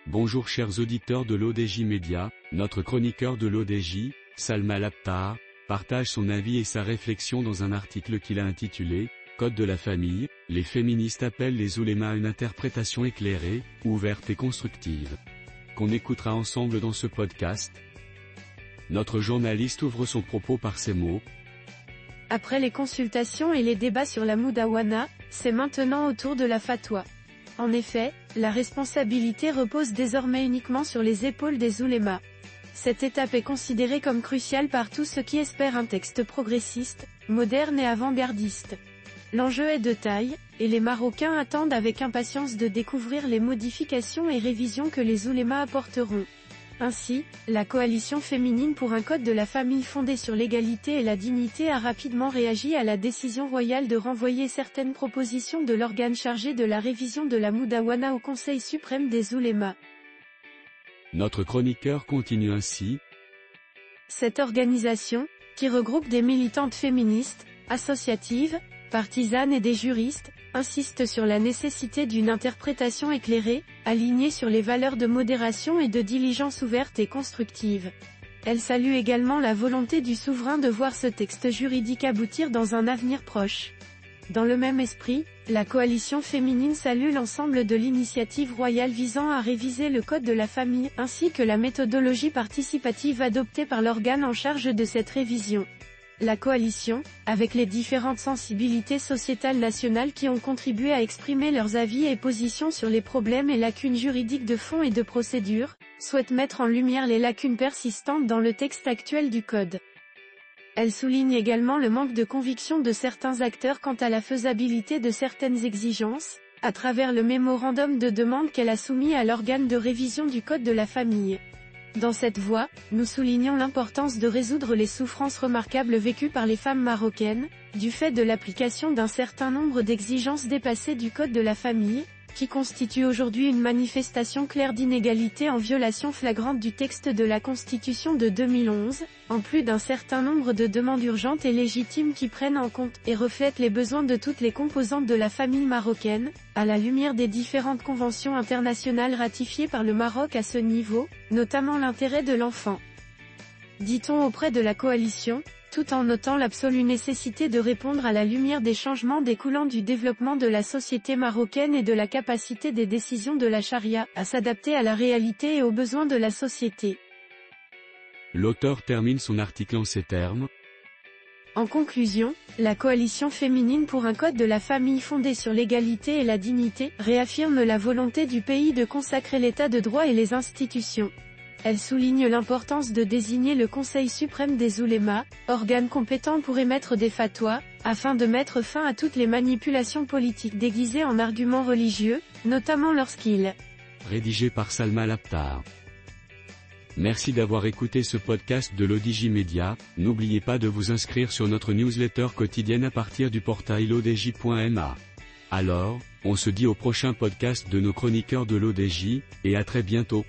Bonjour chers auditeurs de l'ODJ Média, notre chroniqueur de l'ODJ, Salma Labtar, partage son avis et sa réflexion dans un article qu'il a intitulé « Code de la famille, les féministes appellent les oulémas à une interprétation éclairée, ouverte et constructive », qu'on écoutera ensemble dans ce podcast. Notre journaliste ouvre son propos par ces mots. Après les consultations et les débats sur la Moudawana, c'est maintenant au tour de la fatwa. En effet, la responsabilité repose désormais uniquement sur les épaules des oulémas. Cette étape est considérée comme cruciale par tous ceux qui espèrent un texte progressiste, moderne et avant-gardiste. L'enjeu est de taille, et les Marocains attendent avec impatience de découvrir les modifications et révisions que les oulémas apporteront. Ainsi, la coalition féminine pour un code de la famille fondé sur l'égalité et la dignité a rapidement réagi à la décision royale de renvoyer certaines propositions de l'organe chargé de la révision de la Moudawana au Conseil suprême des oulémas. Notre chroniqueur continue ainsi. Cette organisation, qui regroupe des militantes féministes, associatives, partisanes et des juristes, insiste sur la nécessité d'une interprétation éclairée, alignée sur les valeurs de modération et de diligence ouverte et constructive. Elle salue également la volonté du souverain de voir ce texte juridique aboutir dans un avenir proche. Dans le même esprit, la coalition féminine salue l'ensemble de l'initiative royale visant à réviser le code de la famille, ainsi que la méthodologie participative adoptée par l'organe en charge de cette révision. La coalition, avec les différentes sensibilités sociétales nationales qui ont contribué à exprimer leurs avis et positions sur les problèmes et lacunes juridiques de fond et de procédure, souhaite mettre en lumière les lacunes persistantes dans le texte actuel du Code. Elle souligne également le manque de conviction de certains acteurs quant à la faisabilité de certaines exigences, à travers le mémorandum de demande qu'elle a soumis à l'organe de révision du Code de la famille. Dans cette voie, nous soulignons l'importance de résoudre les souffrances remarquables vécues par les femmes marocaines, du fait de l'application d'un certain nombre d'exigences dépassées du Code de la famille, qui constitue aujourd'hui une manifestation claire d'inégalité en violation flagrante du texte de la Constitution de 2011, en plus d'un certain nombre de demandes urgentes et légitimes qui prennent en compte et reflètent les besoins de toutes les composantes de la famille marocaine, à la lumière des différentes conventions internationales ratifiées par le Maroc à ce niveau, notamment l'intérêt de l'enfant. Dit-on auprès de la coalition, tout en notant l'absolue nécessité de répondre à la lumière des changements découlant du développement de la société marocaine et de la capacité des décisions de la charia à s'adapter à la réalité et aux besoins de la société. L'auteur termine son article en ces termes. En conclusion, la coalition féminine pour un code de la famille fondé sur l'égalité et la dignité réaffirme la volonté du pays de consacrer l'état de droit et les institutions. Elle souligne l'importance de désigner le Conseil suprême des oulémas, organe compétent pour émettre des fatwas, afin de mettre fin à toutes les manipulations politiques déguisées en arguments religieux, notamment lorsqu'il Rédigé par Salma Labtar. Merci d'avoir écouté ce podcast de l'ODJ Média. N'oubliez pas de vous inscrire sur notre newsletter quotidienne à partir du portail odj.ma. Alors, on se dit au prochain podcast de nos chroniqueurs de l'ODJ, et à très bientôt.